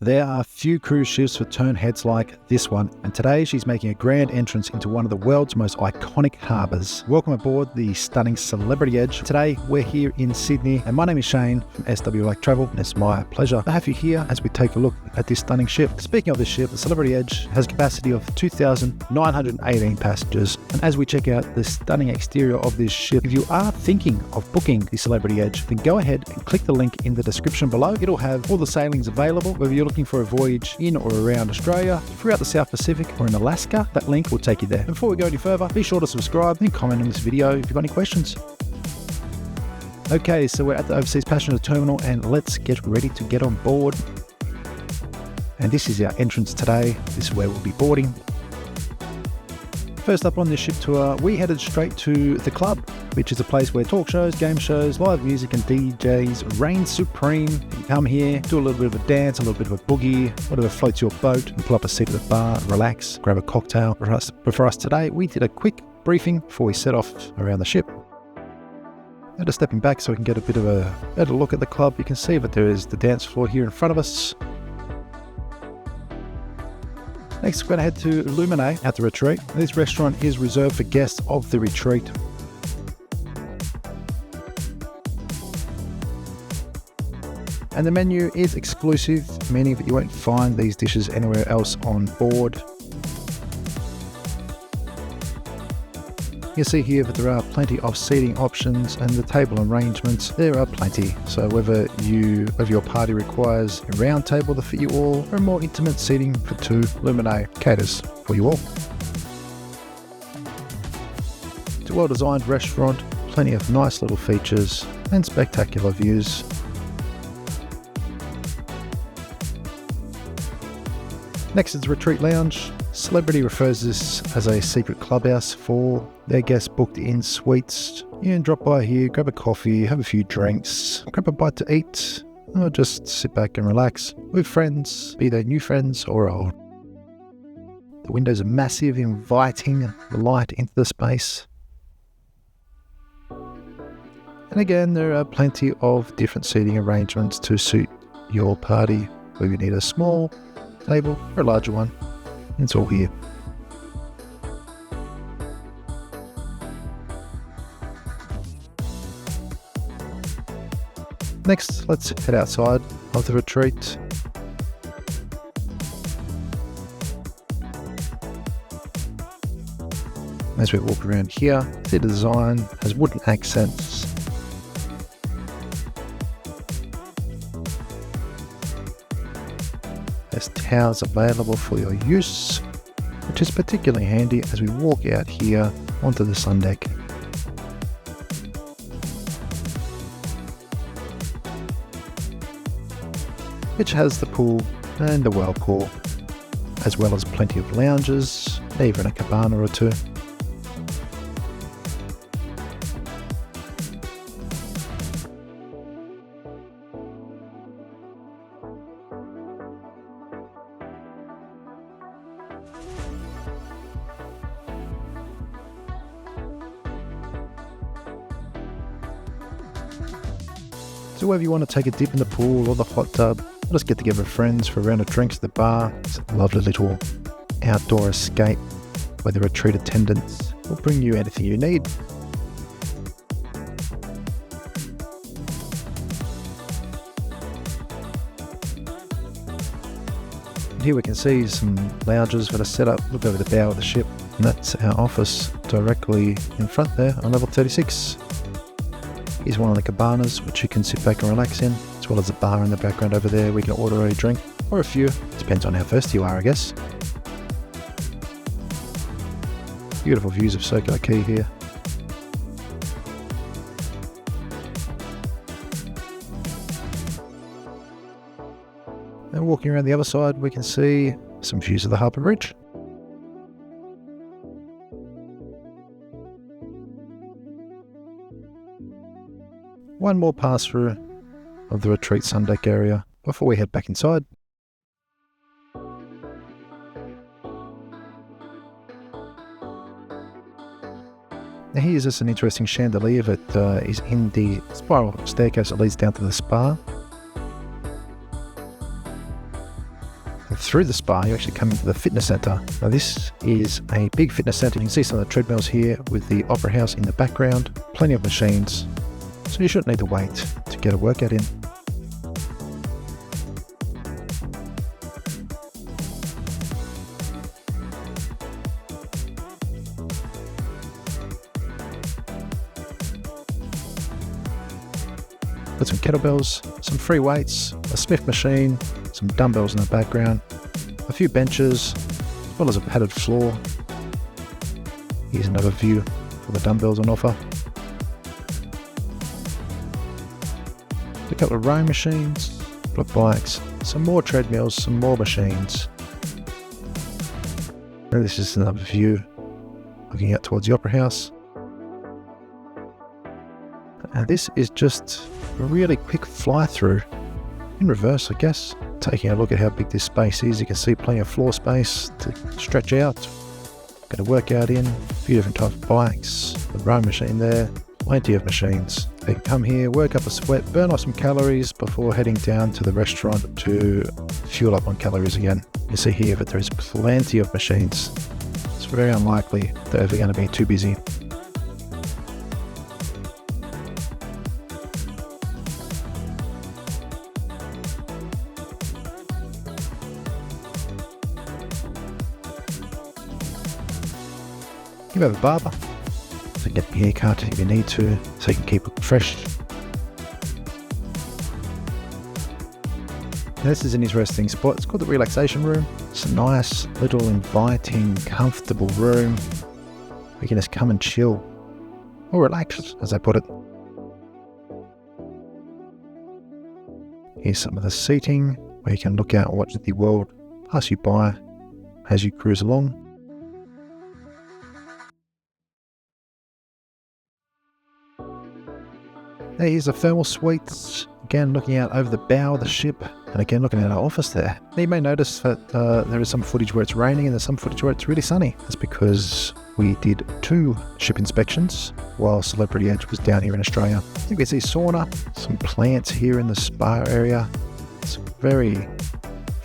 There are few cruise ships with turn heads like this one, and today she's making a grand entrance into one of the world's most iconic harbours. Welcome aboard the stunning Celebrity Edge. Today we're here in Sydney, and my name is Shane from SW Travel, and it's my pleasure to have you here as we take a look at this stunning ship. Speaking of this ship, the Celebrity Edge has a capacity of 2,918 passengers, and as we check out the stunning exterior of this ship, if you are thinking of booking the Celebrity Edge, then go ahead and click the link in the description below. It'll have all the sailings available, whether you're looking for a voyage in or around Australia, throughout the South Pacific or in Alaska. That link will take you there. And before we go any further, be sure to subscribe and comment on this video if you've got any questions. Okay, so we're at the Overseas Passenger Terminal and let's get ready to get on board. And this is our entrance today. This is where we'll be boarding. First up on this ship tour, we headed straight to the club, which is a place where talk shows, game shows, live music and DJs reign supreme. You come here, do a little bit of a dance, a little bit of a boogie, whatever floats your boat, and pull up a seat at the bar, relax, grab a cocktail. But for us today, we did a quick briefing before we set off around the ship. Now just stepping back so we can get a bit of a better look at the club, you can see that there is the dance floor here in front of us. Next, we're going to head to Luminae at the Retreat. This restaurant is reserved for guests of the Retreat. And the menu is exclusive, meaning that you won't find these dishes anywhere else on board. You see here that there are plenty of seating options, and the table arrangements, there are plenty. So whether your party requires a round table to fit you all, or more intimate seating for two, Luminae caters for you all. It's a well-designed restaurant, plenty of nice little features and spectacular views. Next is the Retreat Lounge. Celebrity refers this as a secret clubhouse for their guests booked in suites. You can drop by here, grab a coffee, have a few drinks, grab a bite to eat, or just sit back and relax with friends, be they new friends or old. The windows are massive, inviting the light into the space. And again, there are plenty of different seating arrangements to suit your party, whether you need a small table or a larger one. It's all here. Next, let's head outside of the retreat. As we walk around here, the design has wooden accents. There's towels available for your use, which is particularly handy as we walk out here onto the sun deck. Which has the pool and the whirlpool, as well as plenty of lounges, even a cabana or two. So whether you want to take a dip in the pool or the hot tub, or just get together with friends for a round of drinks at the bar, it's a lovely little outdoor escape where the retreat attendants will bring you anything you need. And here we can see some lounges that are set up, look over the bow of the ship, and that's our office directly in front there on level 36. Here's one of the cabanas which you can sit back and relax in, as well as a bar in the background over there. We can order a drink or a few, depends on how thirsty you are, I guess. Beautiful views of Circular Quay here. And walking around the other side, we can see some views of the Harbour Bridge. One more pass through of the Retreat Sundeck area before we head back inside. Now here's just an interesting chandelier that is in the spiral staircase that leads down to the spa. And through the spa, you actually come into the fitness centre. Now this is a big fitness centre. You can see some of the treadmills here with the opera house in the background. Plenty of machines, so you shouldn't need to wait to get a workout in. Got some kettlebells, some free weights, a Smith machine, some dumbbells in the background, a few benches, as well as a padded floor. Here's another view for the dumbbells on offer. A couple of rowing machines, a couple of bikes, some more treadmills, some more machines. And this is another view looking out towards the opera house. And this is just a really quick fly through in reverse, I guess. Taking a look at how big this space is, you can see plenty of floor space to stretch out. Get a workout in, a few different types of bikes, the rowing machine there, plenty of machines. They can come here, work up a sweat, burn off some calories before heading down to the restaurant to fuel up on calories again. You see here that there is plenty of machines. It's very unlikely they're ever going to be too busy. You have a barber, so get a haircut if you need to, so you can keep it fresh. Now this is an interesting spot. It's called the Relaxation Room. It's a nice, little, inviting, comfortable room. We can just come and chill, or relax, as I put it. Here's some of the seating, where you can look out and watch the world pass you by as you cruise along. Here's the thermal suites, again looking out over the bow of the ship, and again looking at our office there. Now you may notice that there is some footage where it's raining and there's some footage where it's really sunny. That's because we did 2 ship inspections while Celebrity Edge was down here in Australia. I think we see sauna, some plants here in the spa area. It's very,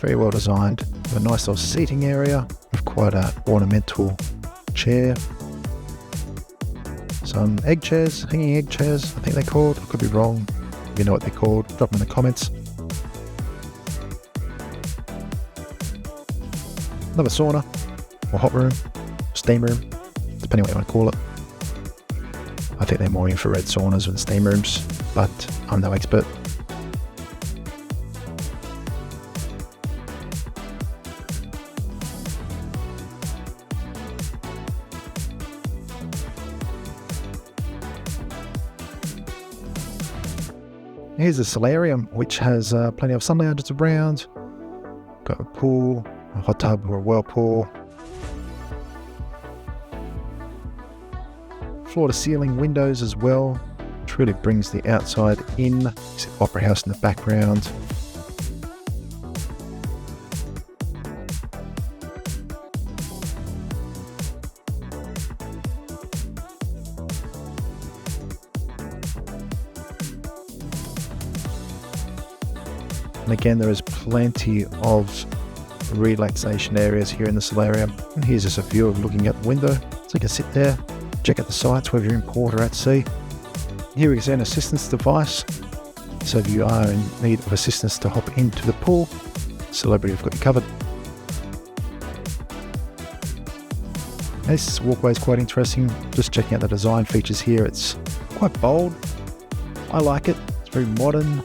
very well designed. A nice little seating area with quite an ornamental chair. Some egg chairs, hanging egg chairs, I think they're called. I could be wrong. If you know what they're called, drop them in the comments. Another sauna, or hot room, steam room, depending what you want to call it. I think they're more infrared saunas than steam rooms, but I'm no expert. Here's the Solarium, which has plenty of sun lounges around. Got a pool, a hot tub or a whirlpool. Floor to ceiling windows as well, which really brings the outside in. You see the opera house in the background. And again, there is plenty of relaxation areas here in the Solarium. And here's just a view of looking out the window. So you can sit there, check out the sights whether you're in port or at sea. Here we can see an assistance device. So if you are in need of assistance to hop into the pool, Celebrity have got you covered. This walkway is quite interesting. Just checking out the design features here. It's quite bold. I like it. It's very modern.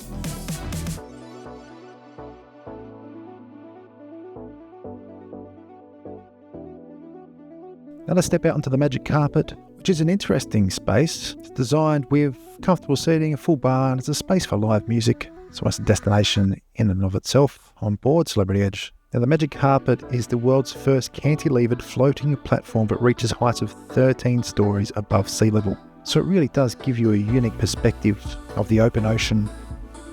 Now let's step out onto the magic carpet, which is an interesting space. It's designed with comfortable seating, a full bar, and it's a space for live music. So it's a destination in and of itself on board Celebrity Edge. Now the magic carpet is the world's first cantilevered floating platform that reaches heights of 13 stories above sea level. So it really does give you a unique perspective of the open ocean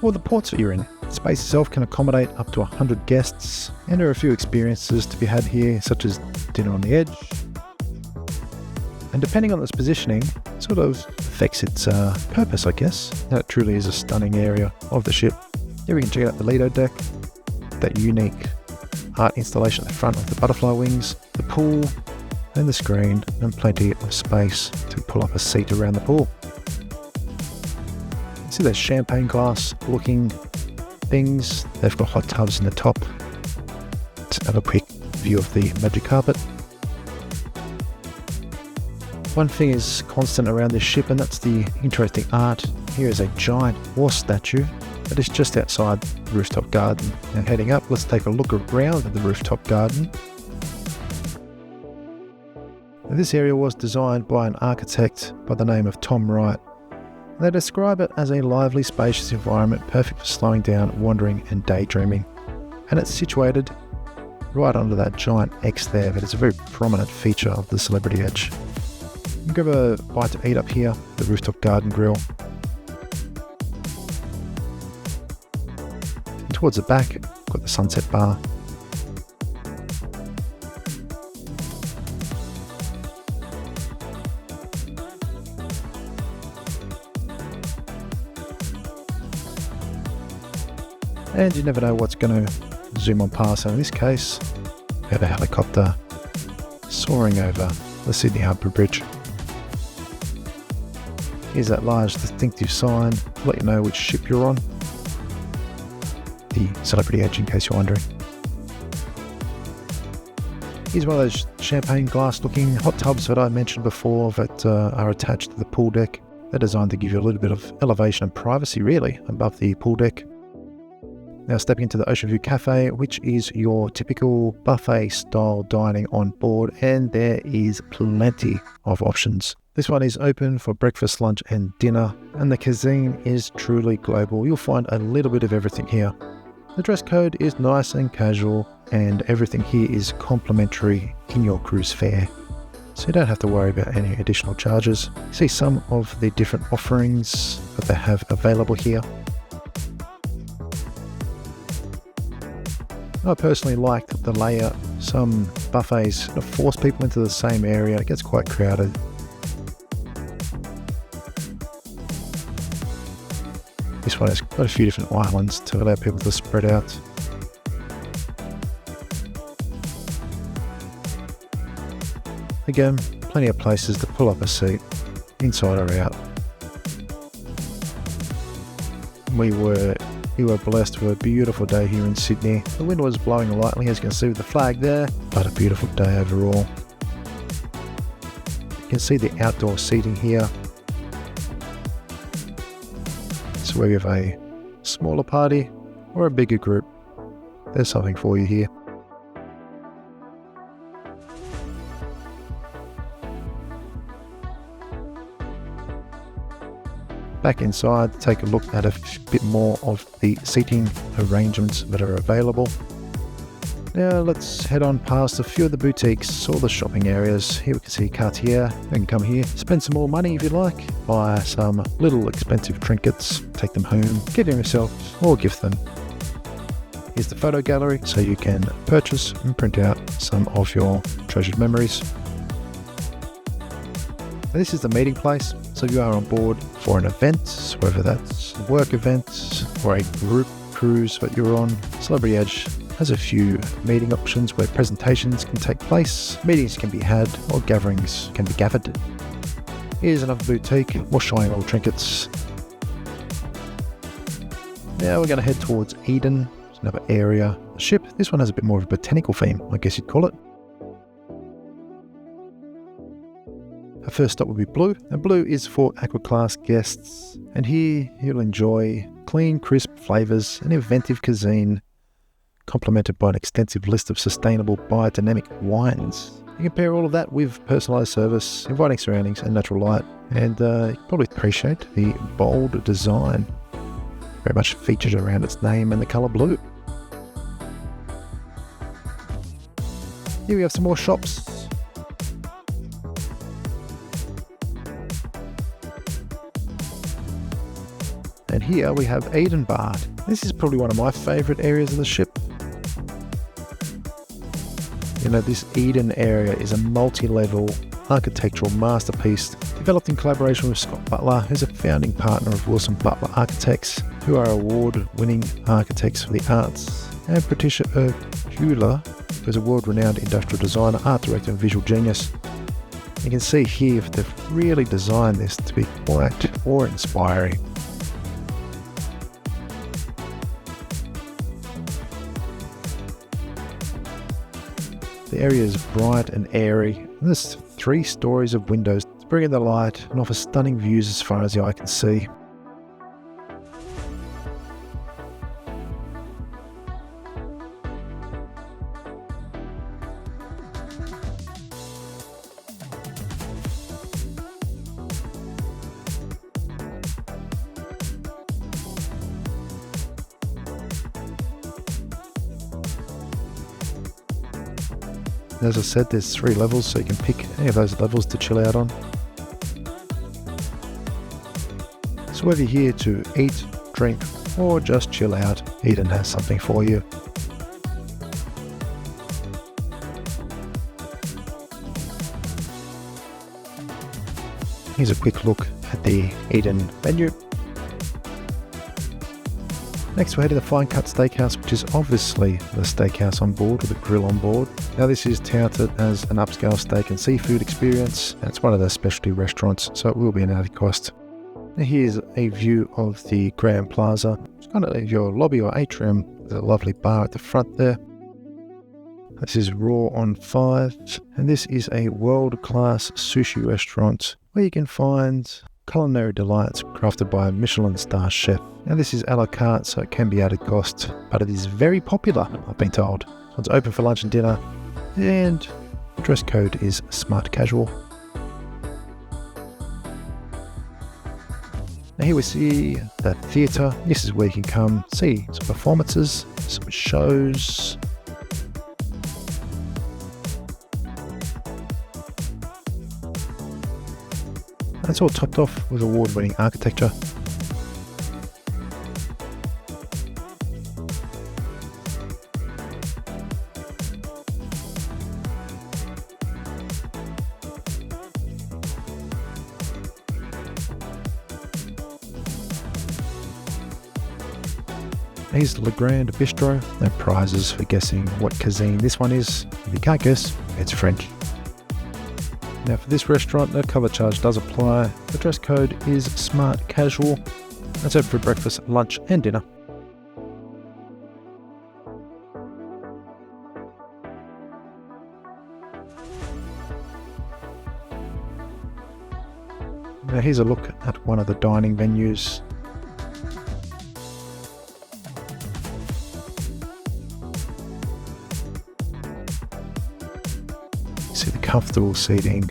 or the ports that you're in. The space itself can accommodate up to 100 guests, and there are a few experiences to be had here, such as dinner on the edge. And depending on its positioning, it sort of affects its purpose, I guess. That truly is a stunning area of the ship. Here we can check out the Lido deck, that unique art installation at the front of the butterfly wings, the pool, and the screen, and plenty of space to pull up a seat around the pool. See those champagne glass looking things? They've got hot tubs in the top. Let's have a quick view of the magic carpet. One thing is constant around this ship, and that's the interesting art. Here is a giant horse statue that is just outside the Rooftop Garden. Now heading up, let's take a look around the Rooftop Garden. Now, this area was designed by an architect by the name of Tom Wright. They describe it as a lively, spacious environment, perfect for slowing down, wandering and daydreaming. And it's situated right under that giant X there, but it's a very prominent feature of the Celebrity Edge. You can grab a bite to eat up here, the Rooftop Garden Grill. And towards the back, got the Sunset Bar. And you never know what's going to zoom on past. So in this case, we have a helicopter soaring over the Sydney Harbour Bridge. Here's that large distinctive sign to let you know which ship you're on. The Celebrity Edge, in case you're wondering. Here's one of those champagne glass looking hot tubs that I mentioned before that are attached to the pool deck. They're designed to give you a little bit of elevation and privacy really above the pool deck. Now stepping into the Oceanview Cafe, which is your typical buffet style dining on board, and there is plenty of options. This one is open for breakfast, lunch and dinner, and the cuisine is truly global. You'll find a little bit of everything here. The dress code is nice and casual, and everything here is complimentary in your cruise fare. So you don't have to worry about any additional charges. You see some of the different offerings that they have available here. I personally like the layout. Some buffets force people into the same area. It gets quite crowded. This one has quite a few different islands to allow people to spread out. Again, plenty of places to pull up a seat, inside or out. We were blessed with a beautiful day here in Sydney. The wind was blowing lightly, as you can see with the flag there, but a beautiful day overall. You can see the outdoor seating here. So whether you have a smaller party or a bigger group, there's something for you here. Back inside, take a look at a bit more of the seating arrangements that are available. Now let's head on past a few of the boutiques or the shopping areas. Here we can see Cartier. You can come here, spend some more money if you like, buy some little expensive trinkets, take them home, get them yourself or gift them. Here's the photo gallery so you can purchase and print out some of your treasured memories. Now, this is the meeting place. So if you are on board for an event, whether that's a work event or a group cruise that you're on, Celebrity Edge has a few meeting options where presentations can take place, meetings can be had, or gatherings can be gathered. Here's another boutique, more shiny old trinkets. Now we're going to head towards Eden, it's another area of the ship. This one has a bit more of a botanical theme, I guess you'd call it. Our first stop will be Blue. Now Blue is for Aqua Class guests, and here you'll enjoy clean, crisp flavours and inventive cuisine, complemented by an extensive list of sustainable biodynamic wines. You can pair all of that with personalised service, inviting surroundings and natural light, and you probably appreciate the bold design, very much featured around its name and the colour blue. Here we have some more shops. And here we have Eden Bar. This is probably one of my favourite areas of the ship. You know, this Eden area is a multi-level architectural masterpiece developed in collaboration with Scott Butler, who's a founding partner of Wilson Butler Architects, who are award-winning architects for the arts, and Patricia Bueller, who's a world-renowned industrial designer, art director and visual genius. You can see here they've really designed this to be quite awe-inspiring. The area is bright and airy, and there's 3 stories of windows to bring in the light and offer stunning views as far as the eye can see. As I said, there's 3 levels, so you can pick any of those levels to chill out on. So whether you're here to eat, drink, or just chill out, Eden has something for you. Here's a quick look at the Eden menu. Next we're heading to the fine Cut Steakhouse, which is obviously the steakhouse on board with a grill on board. Now this is touted as an upscale steak and seafood experience, and it's one of those specialty restaurants, so it will be an added cost. Now here's a view of the Grand Plaza. It's kind of your lobby or atrium. There's a lovely bar at the front there. This is Raw on 5, and this is a world-class sushi restaurant where you can find culinary delights crafted by a Michelin star chef. Now this is a la carte, so it can be added cost, but it is very popular, I've been told. So it's open for lunch and dinner, and the dress code is smart casual. Now here we see the theatre. This is where you can come see some performances, some shows. And it's all topped off with award-winning architecture. Here's the Grand Bistro. No prizes for guessing what cuisine this one is. If you can't guess, it's French. Now for this restaurant, no cover charge does apply. The dress code is smart casual. That's open for breakfast, lunch and dinner. Now here's a look at one of the dining venues. See the comfortable seating,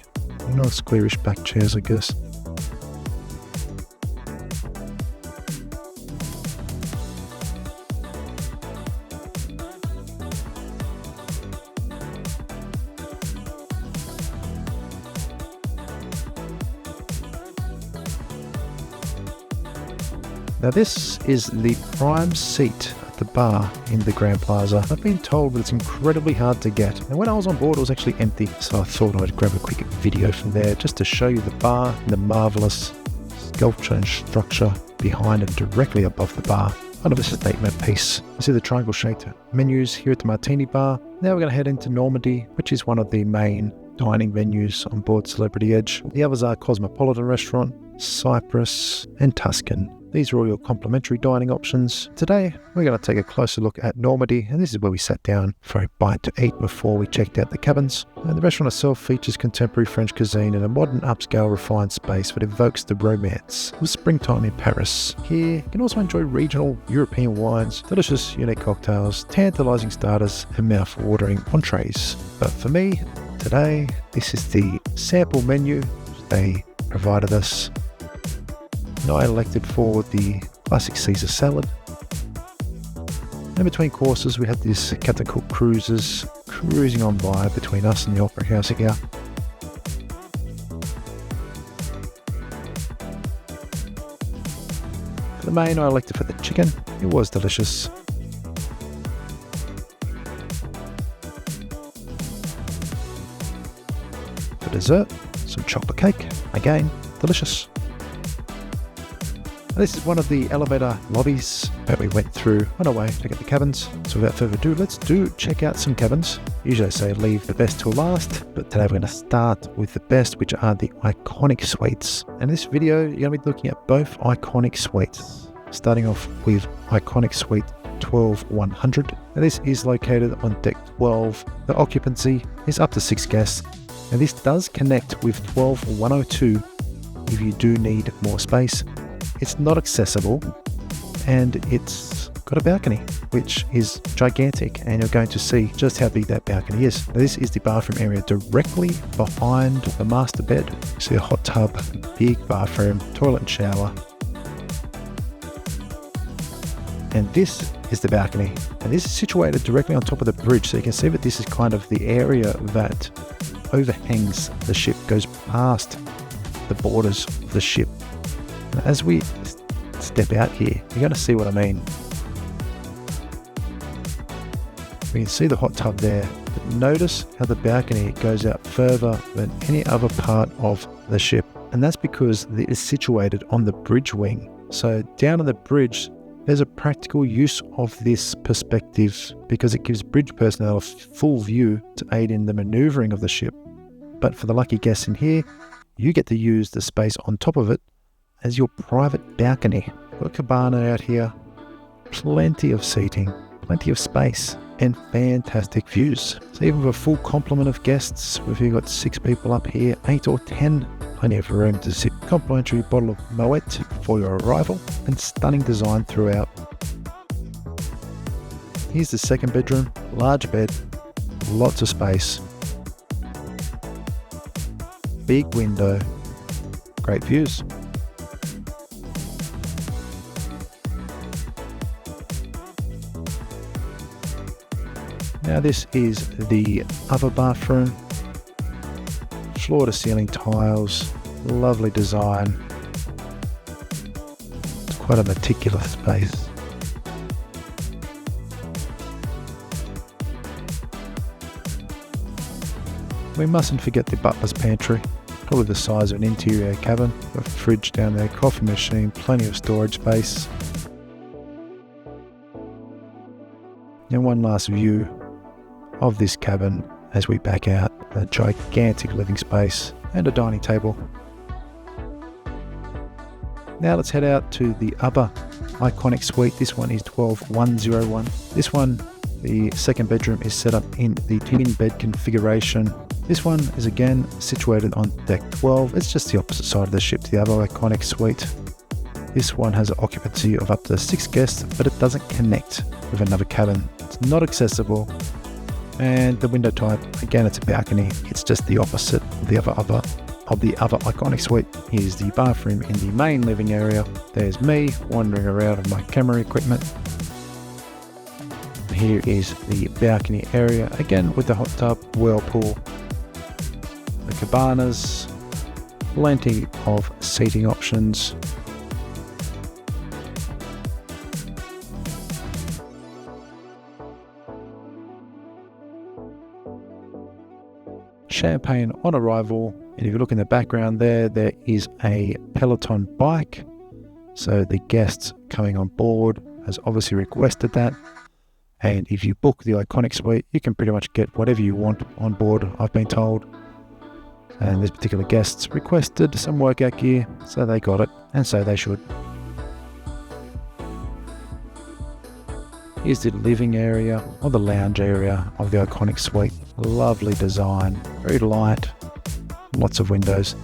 nice squarish back chairs I guess. Now this is the prime seat at the bar in the Grand Plaza. I've been told that it's incredibly hard to get. And when I was on board it was actually empty, so I thought I'd grab a quick video from there just to show you the bar and the marvellous sculpture and structure behind and directly above the bar. Kind of a statement piece. You see the triangle shaped menus here at the Martini Bar. Now we're going to head into Normandie, which is one of the main dining venues on board Celebrity Edge. The others are Cosmopolitan Restaurant, Cyprus and Tuscan. These are all your complimentary dining options. Today we're going to take a closer look at Normandie, and this is where we sat down for a bite to eat before we checked out the cabins. And the restaurant itself features contemporary French cuisine in a modern upscale refined space that evokes the romance of springtime in Paris. Here you can also enjoy regional European wines, delicious unique cocktails, tantalizing starters and mouth-watering entrees. But for me today, this is the sample menu they provided us. And I elected for the classic Caesar salad. In between courses we had this Captain Cook cruises cruising on by between us and the Opera House here. For the main I elected for the chicken. It was delicious. For dessert, some chocolate cake. Again, delicious. This is one of the elevator lobbies that we went through on our way to get the cabins. So without further ado, let's check out some cabins. Usually I say leave the best till last, but today we're going to start with the best, which are the iconic suites. In this video, you're going to be looking at both iconic suites, starting off with iconic suite 12100. Now this is located on deck 12. The occupancy is up to 6 guests, and this does connect with 12102 if you do need more space. It's not accessible, and it's got a balcony, which is gigantic, and you're going to see just how big that balcony is. Now, this is the bathroom area directly behind the master bed. You see a hot tub, big bathroom, toilet and shower. And this is the balcony, and this is situated directly on top of the bridge, so you can see that this is kind of the area that overhangs the ship, goes past the borders of the ship. As we step out here, you're going to see what I mean. We can see the hot tub there, but notice how the balcony goes out further than any other part of the ship. And that's because it is situated on the bridge wing. So down on the bridge, there's a practical use of this perspective because it gives bridge personnel a full view to aid in the maneuvering of the ship. But for the lucky guests in here, you get to use the space on top of it as your private balcony. Got a cabana out here, plenty of seating, plenty of space, and fantastic views. So even with a full complement of guests, if you've got 6 people up here, 8 or 10, plenty of room to sit. Complimentary bottle of Moet for your arrival, and stunning design throughout. Here's the second bedroom, large bed, lots of space, big window, great views. Now this is the other bathroom, floor to ceiling tiles, lovely design. It's quite a meticulous space. We mustn't forget the butler's pantry, probably the size of an interior cabin. A fridge down there, coffee machine, plenty of storage space. And one last view of this cabin as we back out. A gigantic living space and a dining table. Now let's head out to the other iconic suite. This one is 12101. This one, the second bedroom, is set up in the twin bed configuration. This one is again situated on deck 12. It's just the opposite side of the ship to the other iconic suite. This one has an occupancy of up to 6 guests, but it doesn't connect with another cabin. It's not accessible. And the window type, again, it's a balcony. It's just the opposite of the other iconic suite. Here's the bathroom in the main living area. There's me wandering around with my camera equipment. Here is the balcony area, again with the hot tub, whirlpool, the cabanas, plenty of seating options. Champagne on arrival, and if you look in the background there is a Peloton bike. So the guests coming on board has obviously requested that, and if you book the iconic suite, you can pretty much get whatever you want on board, I've been told. And this particular guests requested some workout gear, so they got it, and so they should. Here's the living area, or the lounge area of the iconic suite. Lovely design, very light, lots of windows.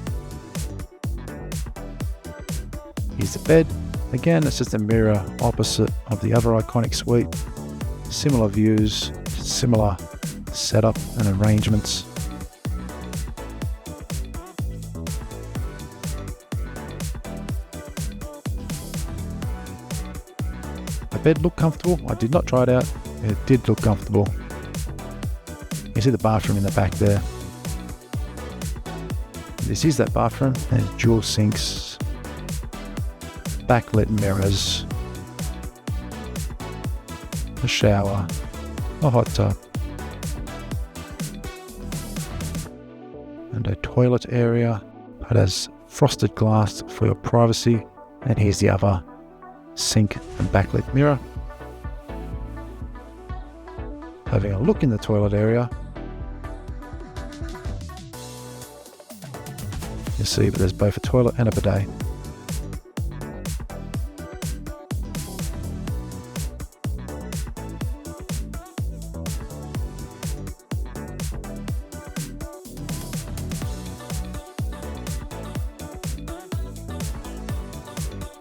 Here's the bed. Again, it's just a mirror opposite of the other iconic suite. Similar views, similar setup and arrangements. The bed looked comfortable. I did not try it out. It did look comfortable. You see the bathroom in the back there. This is that bathroom, and dual sinks, backlit mirrors, a shower, a hot tub, and a toilet area that has frosted glass for your privacy. And here's the other sink and backlit mirror. Having a look in the toilet area. You see, but there's both a toilet and a bidet.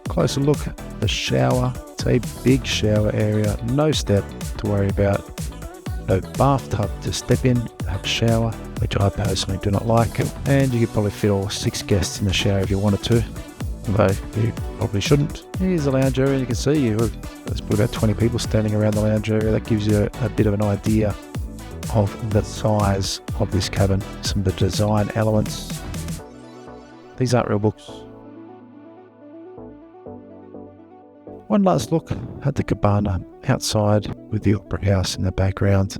Closer look at the shower. It's a big shower area, no step to worry about, no bathtub to step in, have a shower, which I personally do not like, and you could probably fit all 6 guests in the shower if you wanted to, although you probably shouldn't. Here's the lounge area, and you can see there's probably about 20 people standing around the lounge area. That gives you a bit of an idea of the size of this cabin, some of the design elements. These aren't real books. One last look at the cabana outside with the opera house in the background.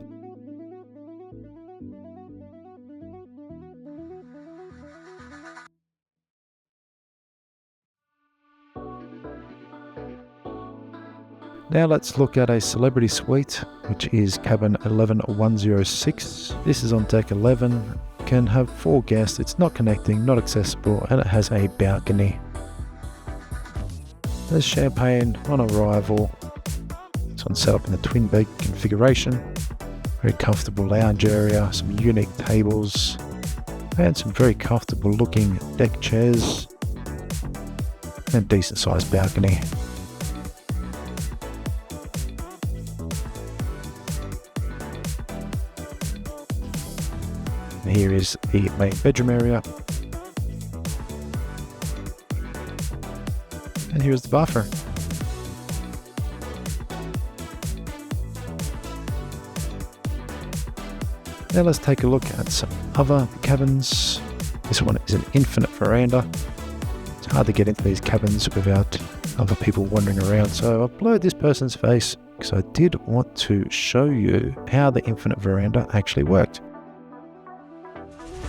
Now let's look at a celebrity suite, which is cabin 11106. This is on deck 11, can have 4 guests, it's not connecting, not accessible, and it has a balcony. There's champagne on arrival. This one's set up in the twin bed configuration. Very comfortable lounge area, some unique tables, and some very comfortable looking deck chairs, and decent sized balcony. And here is the main bedroom area. And here's the bathroom. Now let's take a look at some other cabins. This one is an infinite veranda. It's hard to get into these cabins without other people wandering around, so I've blurred this person's face because I did want to show you how the infinite veranda actually worked.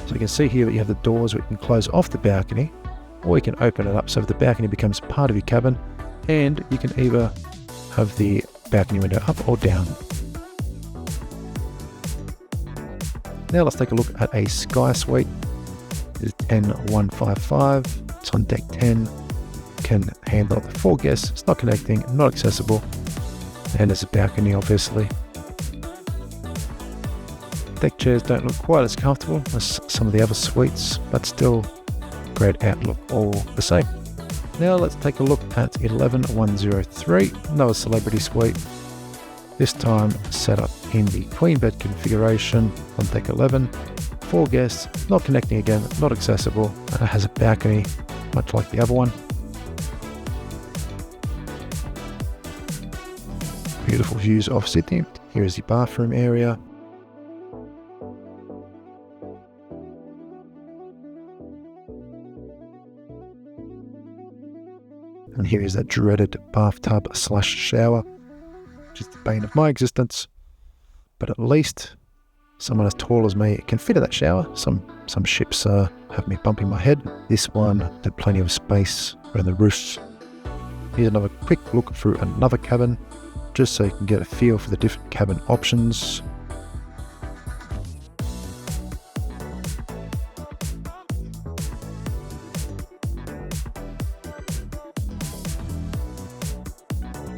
So you can see here that you have the doors where you can close off the balcony, or you can open it up so that the balcony becomes part of your cabin, and you can either have the balcony window up or down. Now let's take a look at a sky suite. This is 10155. It's on deck 10. Can handle up to 4 guests. It's not connecting, not accessible, and there's a balcony obviously. Deck chairs don't look quite as comfortable as some of the other suites, but still great outlook all the same. Now let's take a look at 11103, another celebrity suite. This time set up in the queen bed configuration on deck 11. 4 guests, not connecting again, not accessible, and it has a balcony, much like the other one. Beautiful views of Sydney. Here is the bathroom area. And here is that dreaded bathtub / shower, which is the bane of my existence. But at least someone as tall as me can fit in that shower. Some ships have me bumping my head. This one had plenty of space around the roofs. Here's another quick look through another cabin, just so you can get a feel for the different cabin options.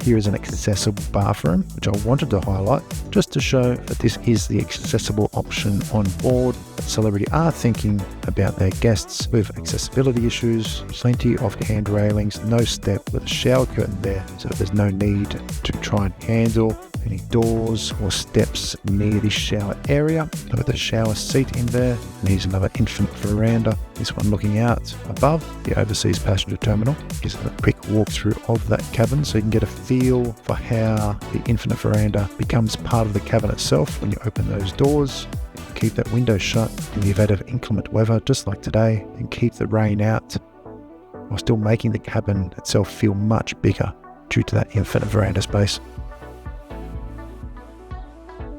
Here is an accessible bathroom, which I wanted to highlight just to show that this is the accessible option on board. But Celebrity are thinking about their guests with accessibility issues. Plenty of hand railings, no step with a shower curtain there, so there's no need to try and handle any doors or steps near this shower area. Look at the shower seat in there, and here's another infinite veranda. This one looking out above the overseas passenger terminal. Just a quick walkthrough of that cabin so you can get a feel for how the infinite veranda becomes part of the cabin itself when you open those doors. Keep that window shut in the event of inclement weather, just like today, and keep the rain out, while still making the cabin itself feel much bigger due to that infinite veranda space.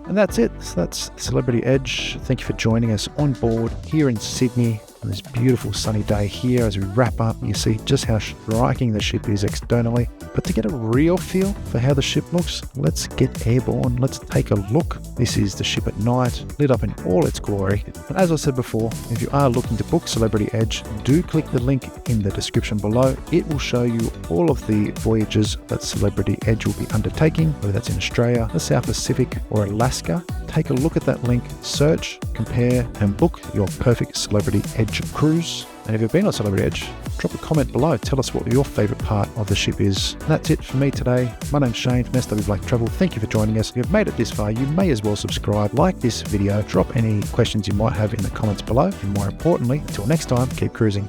And that's it. So that's Celebrity Edge. Thank you for joining us on board here in Sydney on this beautiful sunny day here. As we wrap up, you see just how striking the ship is externally. But to get a real feel for how the ship looks, let's get airborne. Let's take a look. This is the ship at night, lit up in all its glory. And as I said before, if you are looking to book Celebrity Edge, do click the link in the description below. It will show you all of the voyages that Celebrity Edge will be undertaking, whether that's in Australia, the South Pacific, or Alaska. Take a look at that link, search, compare, and book your perfect Celebrity Edge cruise. And if you've been on Celebrity Edge, drop a comment below. Tell us what your favourite part of the ship is. And that's it for me today. My name's Shane from SW Black Travel. Thank you for joining us. If you've made it this far, you may as well subscribe, like this video, drop any questions you might have in the comments below. And more importantly, until next time, keep cruising.